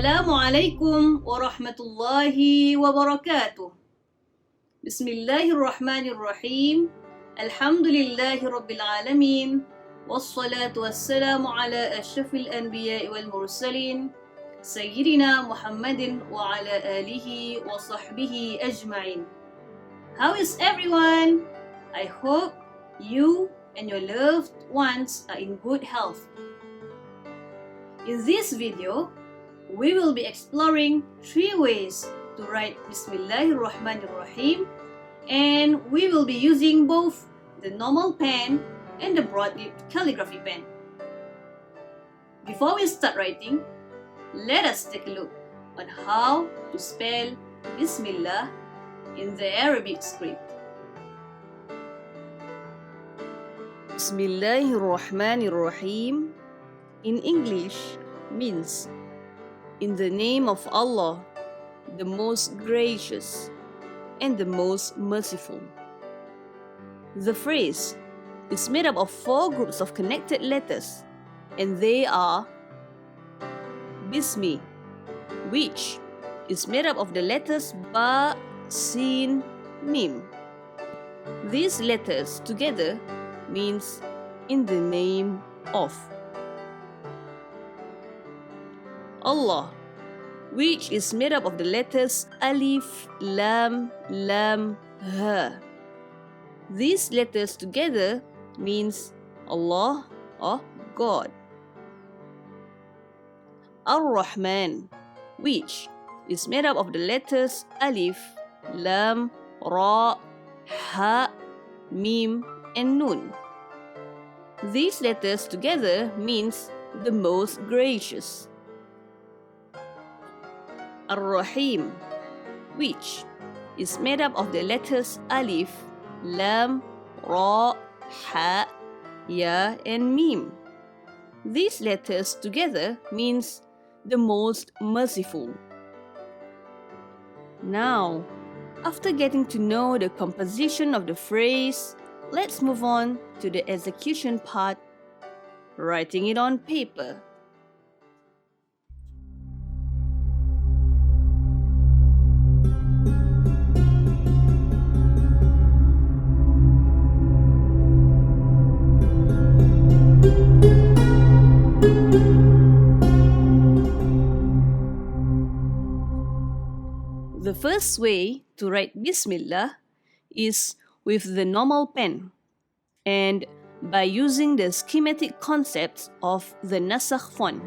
Assalamualaikum warahmatullahi wabarakatuh. Bismillahirrahmanirrahim. Alhamdulillahi rabbil alamin. Wassalatu wassalamu ala asyrafil anbiya'i wal mursalin Sayyidina Muhammadin wa ala alihi wa sahbihi ajma'in. How is everyone? I hope you and your loved ones are in good health. In this video, we will be exploring 3 ways to write Bismillahirrahmanirrahim, and we will be using both the normal pen and the broad-tipped calligraphy pen. Before we start writing, let us take a look on how to spell Bismillah in the Arabic script. Bismillahirrahmanirrahim in English means in the name of Allah, the most gracious and the most merciful. The phrase is made up of 4 groups of connected letters, and they are Bismi, which is made up of the letters Ba, Sin, Mim. These letters together means in the name of Allah, which is made up of the letters Alif, Lam, Lam, Ha. These letters together means Allah or God. Ar-Rahman, which is made up of the letters Alif, Lam, Ra, Ha, Mim, and Nun. These letters together means the most gracious. Ar-Rahim, which is made up of the letters Alif, Lam, Ra, Ha, Ya, and Mim. These letters together means the most merciful. Now, after getting to know the composition of the phrase, let's move on to the execution part, writing it on paper. The first way to write Bismillah is with the normal pen and by using the schematic concepts of the Naskh font.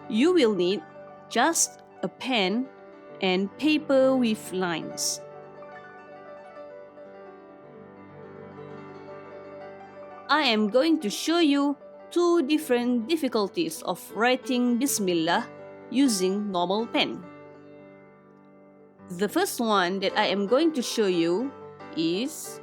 You will need just a pen and paper with lines. I am going to show you 2 different difficulties of writing Bismillah using normal pen. The first one that I am going to show you is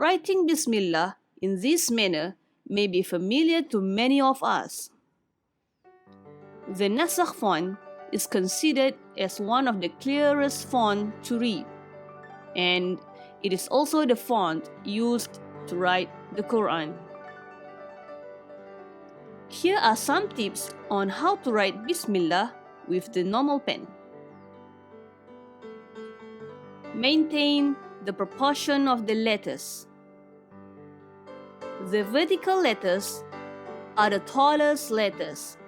writing Bismillah in this manner may be familiar to many of us. The Naskh font is considered as one of the clearest fonts to read, and it is also the font used to write the Quran. Here are some tips on how to write Bismillah with the normal pen. Maintain the proportion of the letters. The vertical letters are the tallest letters,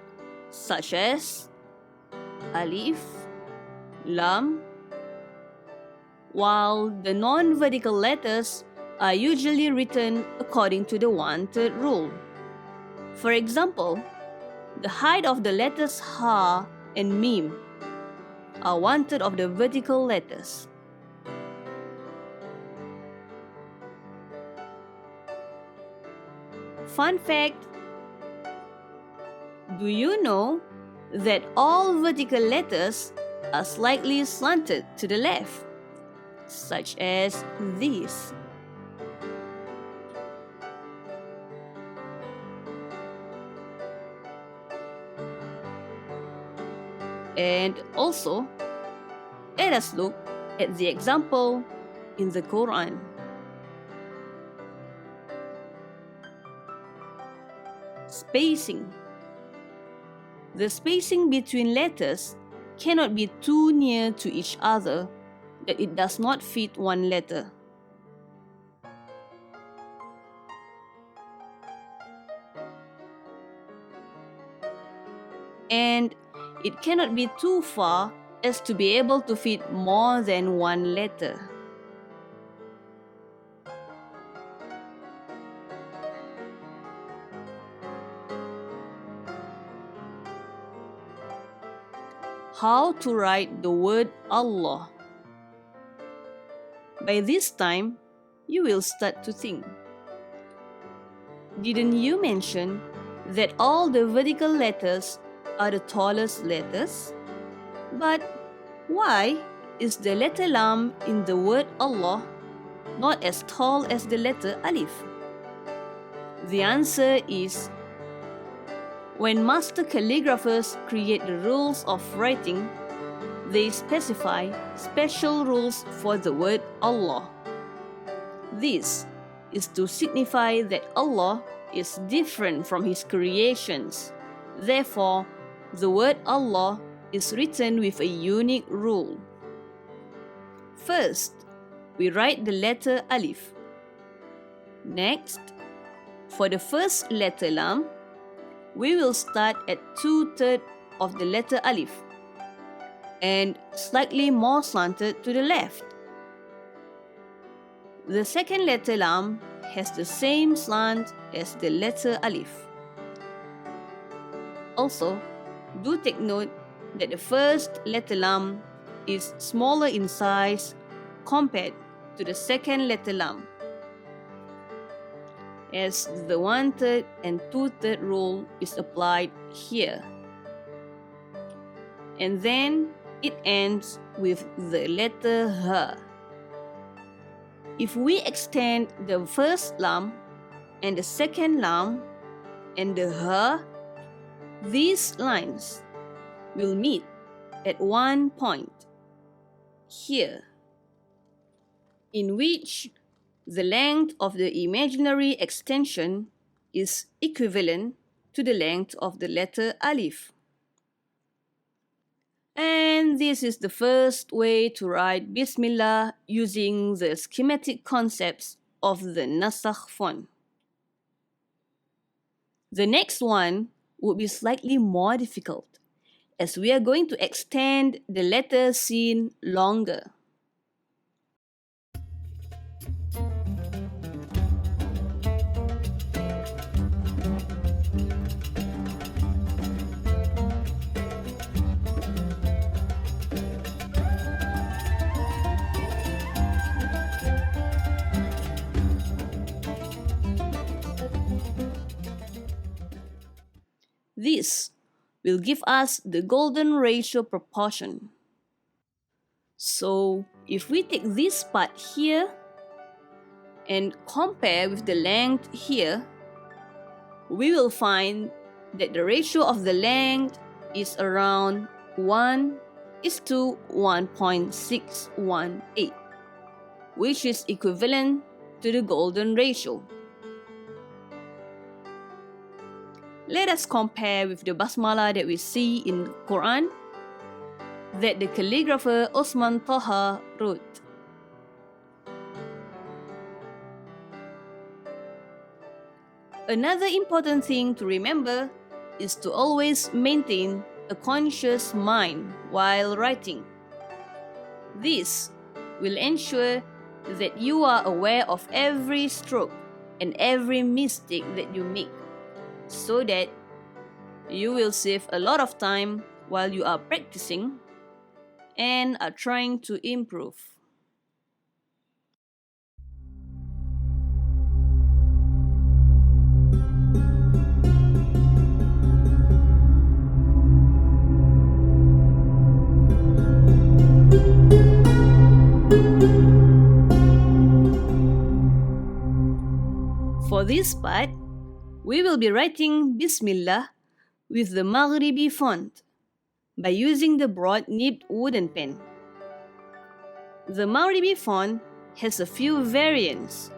such as alif, lam, while the non-vertical letters are usually written according to the 1/3 rule. For example, the height of the letters ha and mim are 1/3 of the vertical letters. Fun fact: do you know that all vertical letters are slightly slanted to the left, such as these? And also, let us look at the example in the Quran. Spacing. The spacing between letters cannot be too near to each other that it does not fit one letter. And it cannot be too far as to be able to fit more than one letter. How to write the word Allah? By this time, you will start to think. Didn't you mention that all the vertical letters are the tallest letters? But why is the letter lam in the word Allah not as tall as the letter alif? The answer is, when master calligraphers create the rules of writing, they specify special rules for the word Allah. This is to signify that Allah is different from His creations. Therefore, the word Allah is written with a unique rule. First, we write the letter alif. Next, for the first letter lam, we will start at 2/3 of the letter alif and slightly more slanted to the left. The second letter lam has the same slant as the letter alif. Also, do take note that the first letter lam is smaller in size compared to the second letter lam, as the 1/3 and 2/3 rule is applied here. And then it ends with the letter ha. If we extend the first lam and the second lam and the ha, these lines will meet at one point here, in which the length of the imaginary extension is equivalent to the length of the letter alif. And this is the first way to write Bismillah using the schematic concepts of the Naskh font. The next one would be slightly more difficult, as we are going to extend the letter sin longer. This will give us the golden ratio proportion. So, if we take this part here and compare with the length here, we will find that the ratio of the length is around 1:1.618, which is equivalent to the golden ratio. Let us compare with the Basmalah that we see in the Quran that the calligrapher Osman Taha wrote. Another important thing to remember is to always maintain a conscious mind while writing. This will ensure that you are aware of every stroke and every mistake that you make, so that you will save a lot of time while you are practicing and are trying to improve. For this part, we will be writing Bismillah with the Maghribi font by using the broad-nibbed wooden pen. The Maghribi font has a few variants,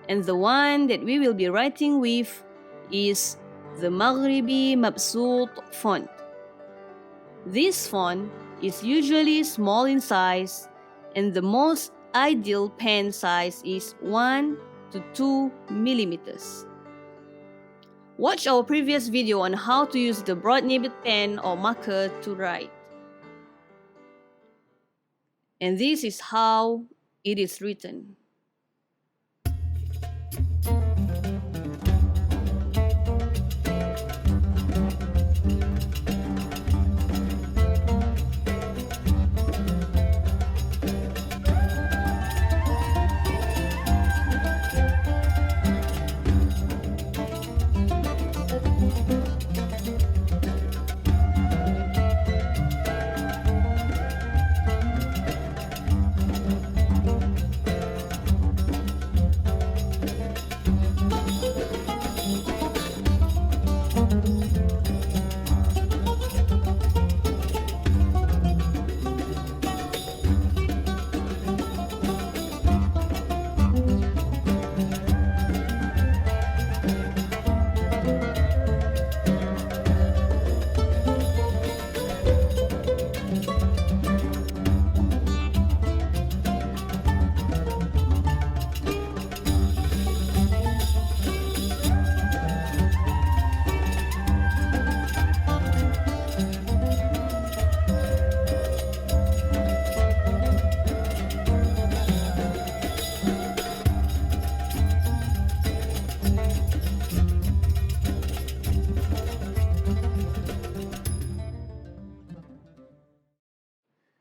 and the one that we will be writing with is the Maghribi Mabsut font. This font is usually small in size, and the most ideal pen size is 1 to 2 millimeters. Watch our previous video on how to use the broad-nibbed pen or marker to write. And this is how it is written.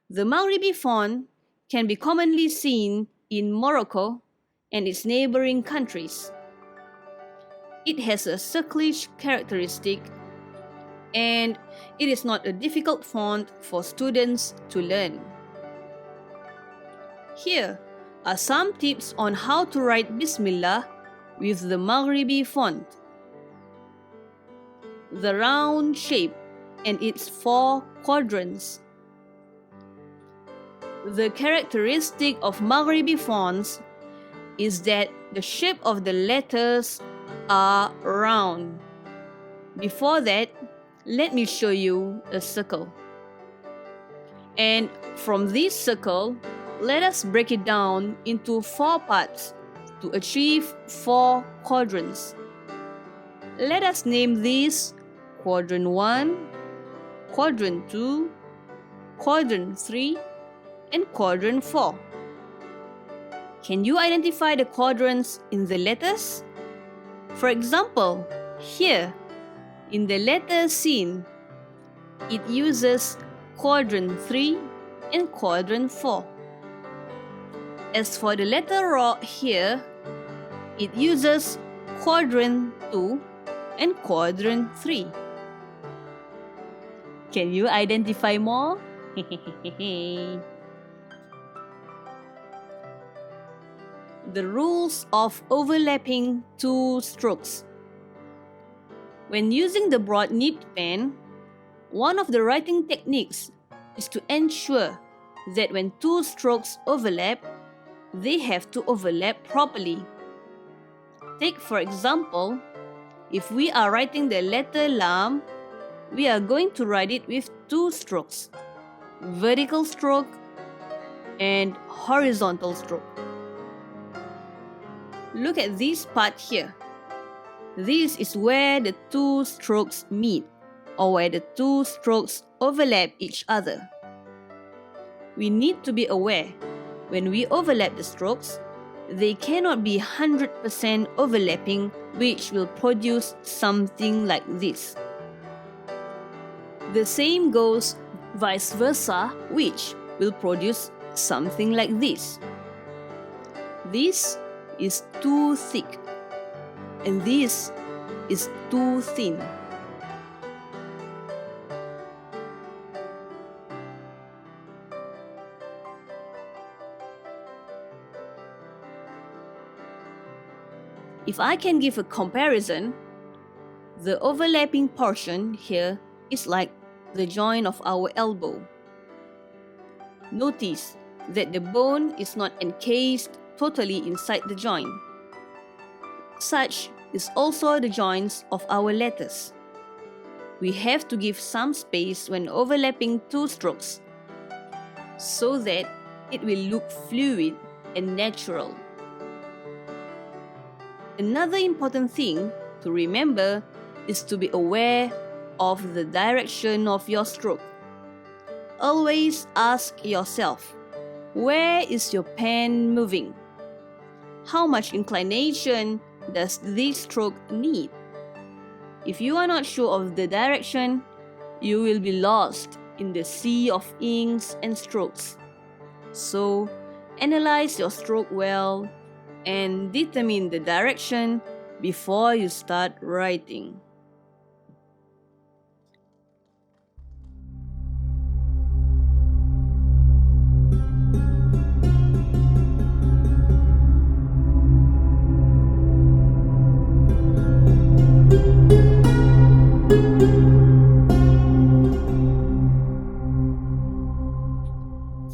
The Maghribi font can be commonly seen in Morocco and its neighboring countries. It has a circlish characteristic, and it is not a difficult font for students to learn. Here are some tips on how to write Bismillah with the Maghribi font. The round shape and its 4 quadrants. The characteristic of Maghribi fonts is that the shape of the letters are round. Before that, let me show you a circle. And from this circle, let us break it down into 4 parts to achieve 4 quadrants. Let us name these Quadrant 1, Quadrant 2, Quadrant 3, and Quadrant 4. Can you identify the quadrants in the letters? For example, here, in the letter Sin, it uses Quadrant 3 and Quadrant 4. As for the letter Ra here, it uses Quadrant 2 and Quadrant 3. Can you identify more? The rules of overlapping 2 strokes. When using the broad-nibbed pen, one of the writing techniques is to ensure that when 2 strokes overlap, they have to overlap properly. Take for example, if we are writing the letter Lam, we are going to write it with 2 strokes, vertical stroke and horizontal stroke. Look at this part here. This is where the two strokes meet, or where the two strokes overlap each other. We need to be aware, when we overlap the strokes, they cannot be 100% overlapping, which will produce something like this. The same goes vice versa, which will produce something like this. This is too thick, and this is too thin. If I can give a comparison, the overlapping portion here is like the joint of our elbow. Notice that the bone is not encased totally inside the joint. Such is also the joints of our letters. We have to give some space when overlapping two strokes so that it will look fluid and natural. Another important thing to remember is to be aware of the direction of your stroke. Always ask yourself, where is your pen moving? How much inclination does this stroke need? If you are not sure of the direction, you will be lost in the sea of inks and strokes. So, analyze your stroke well and determine the direction before you start writing.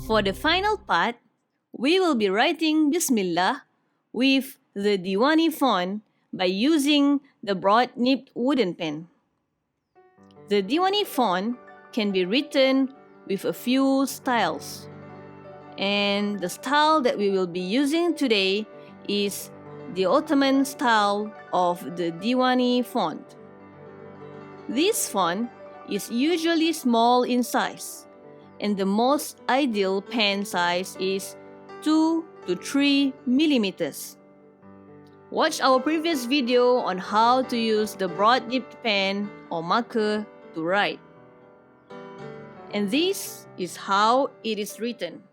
For the final part, we will be writing Bismillah with the Deewani font by using the broad-nibbed wooden pen. The Deewani font can be written with a few styles, and the style that we will be using today is the Ottoman style of the Deewani font. This font is usually small in size, and the most ideal pen size is 2 to 3 millimeters. Watch our previous video on how to use the broad-nibbed pen or marker to write. And this is how it is written.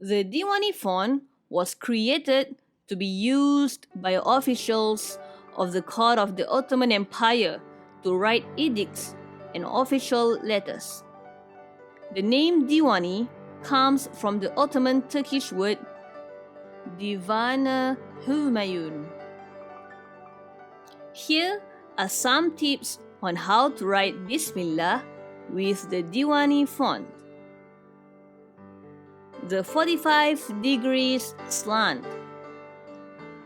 The Deewani font was created to be used by officials of the court of the Ottoman Empire to write edicts and official letters. The name Deewani comes from the Ottoman Turkish word Divana Humayun. Here are some tips on how to write Bismillah with the Deewani font. The 45 degrees slant.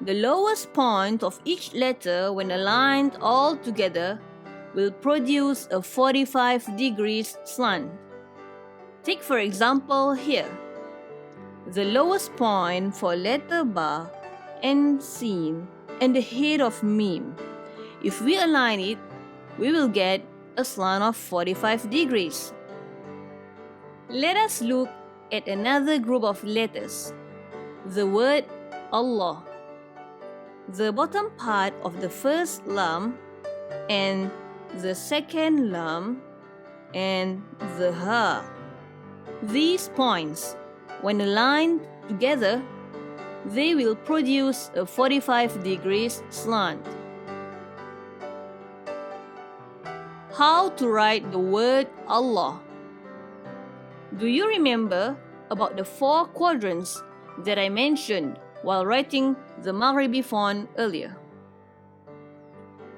The lowest point of each letter when aligned all together will produce a 45 degrees slant. Take for example here. The lowest point for letter Ba and Sin and the head of Mim. If we align it, we will get a slant of 45 degrees. Let us look at another group of letters, the word Allah. the bottom part of the first lam and the second lam and the ha. These points, when aligned together, they will produce a 45 degrees slant. How to write the word Allah? Do you remember about the 4 quadrants that I mentioned while writing the Maghribi font earlier?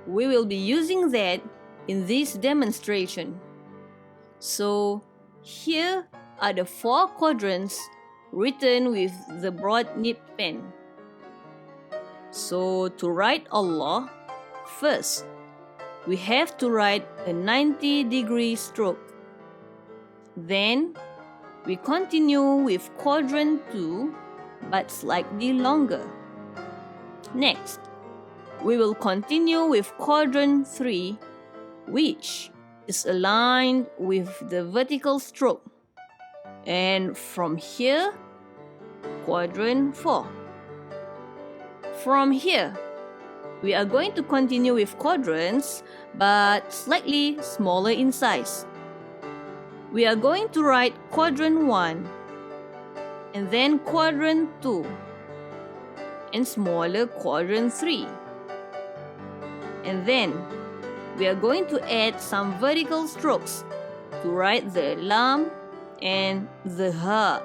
We will be using that in this demonstration. So, here are the 4 quadrants written with the broad nib pen. So, to write Allah, first, we have to write a 90-degree stroke. Then, we continue with quadrant 2, but slightly longer. Next, we will continue with quadrant 3, which is aligned with the vertical stroke. And from here, quadrant 4. From here, we are going to continue with quadrants, but slightly smaller in size. We are going to write quadrant 1, and then quadrant 2, and smaller quadrant 3. And then, we are going to add some vertical strokes to write the lam and the ha.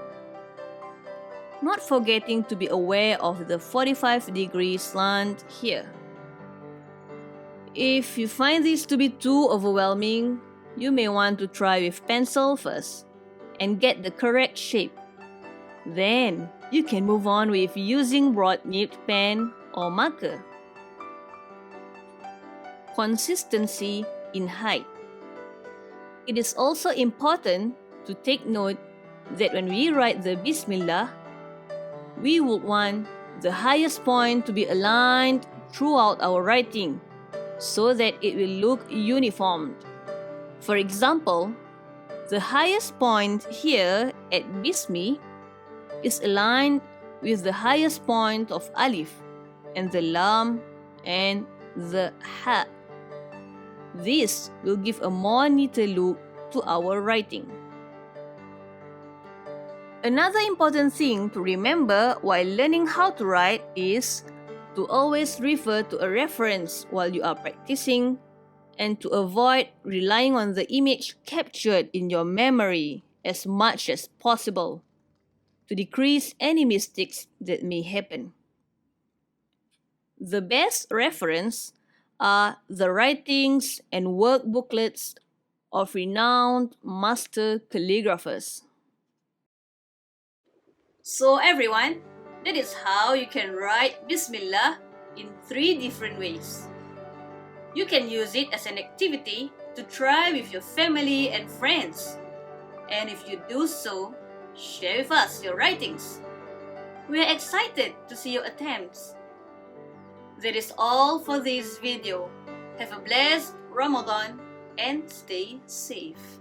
Not forgetting to be aware of the 45-degree slant here. If you find this to be too overwhelming, you may want to try with pencil first and get the correct shape. Then, you can move on with using broad-nibbed pen or marker. Consistency in height. It is also important to take note that when we write the Bismillah, we would want the highest point to be aligned throughout our writing so that it will look uniform. For example, the highest point here at Bismi is aligned with the highest point of Alif and the Lam and the Ha. This will give a more neater look to our writing. Another important thing to remember while learning how to write is to always refer to a reference while you are practicing and to avoid relying on the image captured in your memory as much as possible to decrease any mistakes that may happen. The best reference are the writings and work booklets of renowned master calligraphers. So everyone, that is how you can write Bismillah in 3 different ways. You can use it as an activity to try with your family and friends. And if you do so, share with us your writings. We are excited to see your attempts. That is all for this video. Have a blessed Ramadan and stay safe.